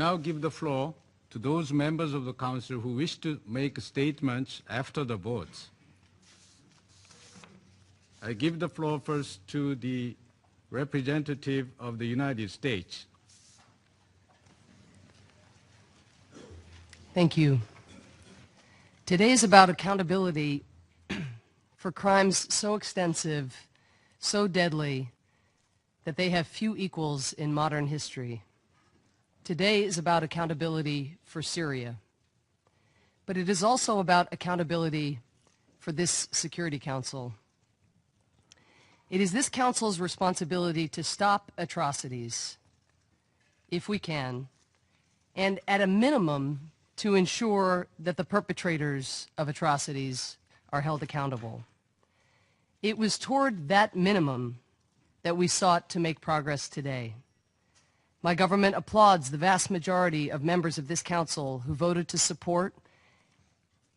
now give the floor to those members of the Council who wish to make statements after the votes. I give the floor first to the representative of the United States. Thank you. Today is about accountability for crimes so extensive, so deadly, that they have few equals in modern history. Today is about accountability for Syria. But it is also about accountability for this Security Council. It is this Council's responsibility to stop atrocities, if we can, and at a minimum, to ensure that the perpetrators of atrocities are held accountable. It was toward that minimum that we sought to make progress today. My government applauds the vast majority of members of this Council who voted to support,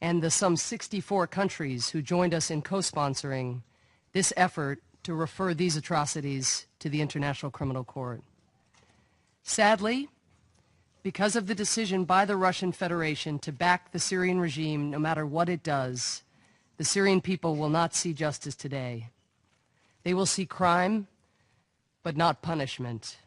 and the some 64 countries who joined us in co-sponsoring this effort to refer these atrocities to the International Criminal Court. Sadly, because of the decision by the Russian Federation to back the Syrian regime no matter what it does, the Syrian people will not see justice today. They will see crime, but not punishment.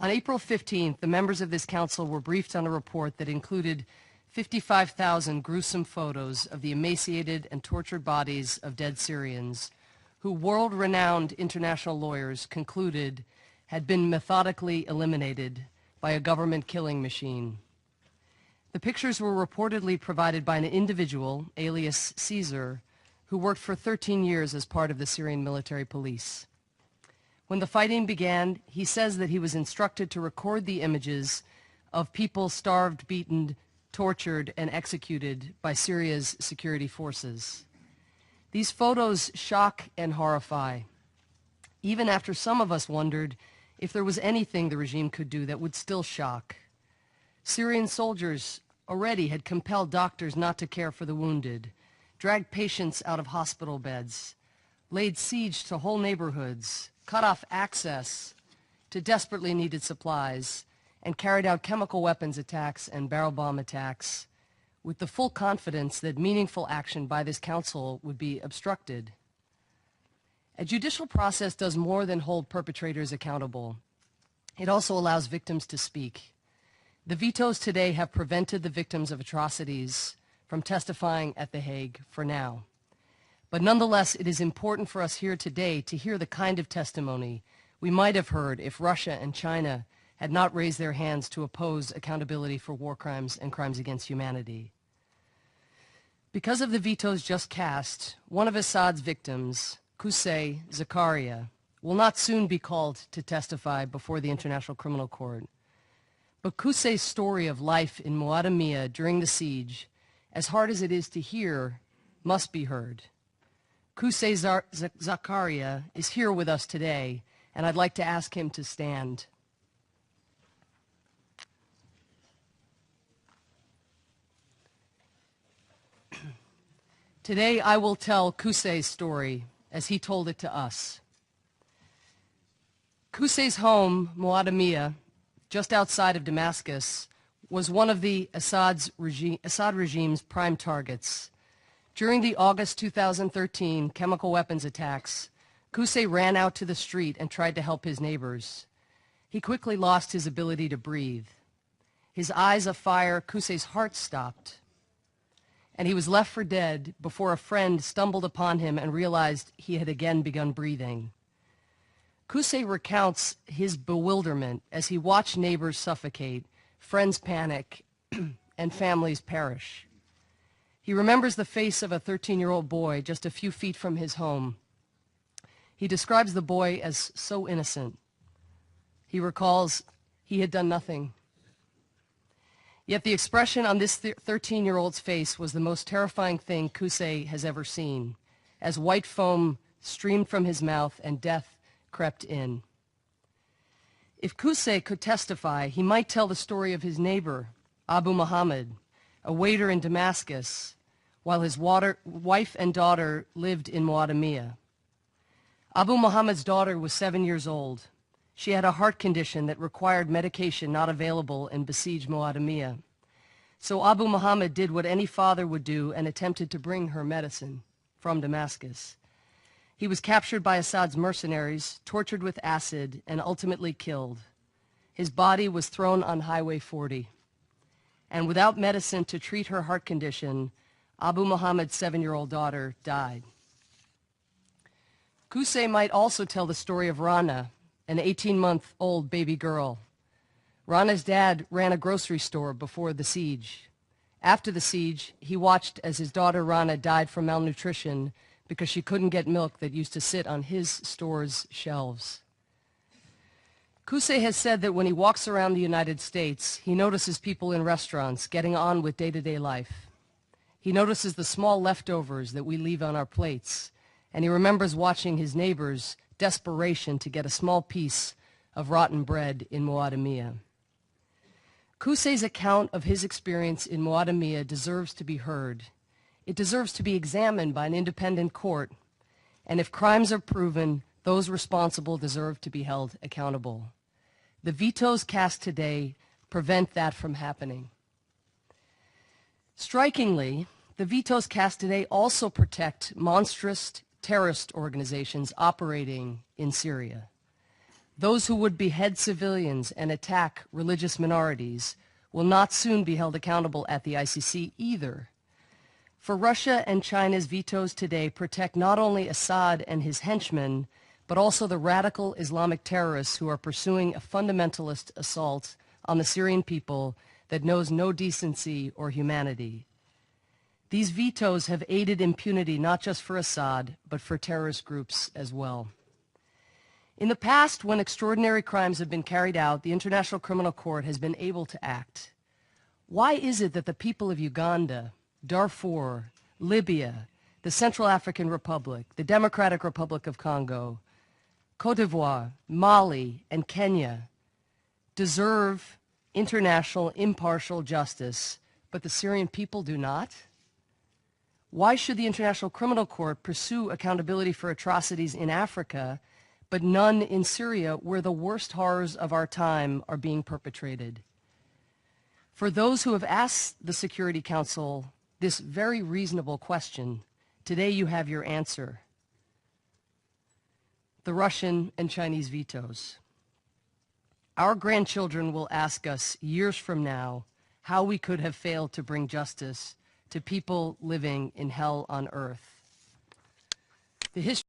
On April 15th, the members of this Council were briefed on a report that included 55,000 gruesome photos of the emaciated and tortured bodies of dead Syrians who world-renowned international lawyers concluded had been methodically eliminated by a government killing machine. The pictures were reportedly provided by an individual, alias Caesar, who worked for 13 years as part of the Syrian military police. When the fighting began, he says that he was instructed to record the images of people starved, beaten, tortured, and executed by Syria's security forces. These photos shock and horrify, even after some of us wondered if there was anything the regime could do that would still shock. Syrian soldiers already had compelled doctors not to care for the wounded, dragged patients out of hospital beds, laid siege to whole neighborhoods, cut off access to desperately needed supplies, and carried out chemical weapons attacks and barrel bomb attacks with the full confidence that meaningful action by this Council would be obstructed. A judicial process does more than hold perpetrators accountable. It also allows victims to speak. The vetoes today have prevented the victims of atrocities from testifying at The Hague for now. But nonetheless, it is important for us here today to hear the kind of testimony we might have heard if Russia and China had not raised their hands to oppose accountability for war crimes and crimes against humanity. Because of the vetoes just cast, one of Assad's victims, Qusai Zakaria, will not soon be called to testify before the International Criminal Court. But Qusay's story of life in Moadamiya during the siege, as hard as it is to hear, must be heard. Qusai Zakaria is here with us today, and I'd like to ask him to stand. Today I will tell Qusay's story as he told it to us. Qusay's home, Moadamiya, just outside of Damascus, was one of the Assad regime's prime targets. During the August 2013 chemical weapons attacks, Qusay ran out to the street and tried to help his neighbors. He quickly lost his ability to breathe. His eyes afire, Qusay's heart stopped, and he was left for dead before a friend stumbled upon him and realized he had again begun breathing. Qusay recounts his bewilderment as he watched neighbors suffocate, friends panic, and families perish. He remembers the face of a 13-year-old boy just a few feet from his home. He describes the boy as so innocent. He recalls he had done nothing. Yet the expression on this 13-year-old's face was the most terrifying thing Qusay has ever seen, as white foam streamed from his mouth and death crept in. If Qusay could testify, he might tell the story of his neighbor, Abu Muhammad, a waiter in Damascus, while his wife and daughter lived in Moadamiya. Abu Muhammad's daughter was 7 years old. She had a heart condition that required medication not available in besieged Moadamiya. So Abu Muhammad did what any father would do and attempted to bring her medicine from Damascus. He was captured by Assad's mercenaries, tortured with acid, and ultimately killed. His body was thrown on Highway 40. And without medicine to treat her heart condition, Abu Muhammad's 7-year-old daughter died. Qusai might also tell the story of Rana, an 18-month-old baby girl. Rana's dad ran a grocery store before the siege. After the siege, he watched as his daughter Rana died from malnutrition because she couldn't get milk that used to sit on his store's shelves. Qusai has said that when he walks around the United States, he notices people in restaurants getting on with day-to-day life. He notices the small leftovers that we leave on our plates, and he remembers watching his neighbors' desperation to get a small piece of rotten bread in Moadamiya. Qusai's account of his experience in Moadamiya deserves to be heard. It deserves to be examined by an independent court, and if crimes are proven, those responsible deserve to be held accountable. The vetoes cast today prevent that from happening. Strikingly, the vetoes cast today also protect monstrous terrorist organizations operating in Syria. Those who would behead civilians and attack religious minorities will not soon be held accountable at the ICC either. For Russia and China's vetoes today protect not only Assad and his henchmen, but also the radical Islamic terrorists who are pursuing a fundamentalist assault on the Syrian people that knows no decency or humanity. These vetoes have aided impunity not just for Assad, but for terrorist groups as well. In the past, when extraordinary crimes have been carried out, the International Criminal Court has been able to act. Why is it that the people of Uganda, Darfur, Libya, the Central African Republic, the Democratic Republic of Congo, Cote d'Ivoire, Mali, and Kenya deserve international impartial justice, but the Syrian people do not? Why should the International Criminal Court pursue accountability for atrocities in Africa, but none in Syria, where the worst horrors of our time are being perpetrated? For those who have asked the Security Council this very reasonable question, today you have your answer: the Russian and Chinese vetoes. Our grandchildren will ask us years from now how we could have failed to bring justice to people living in hell on earth. The history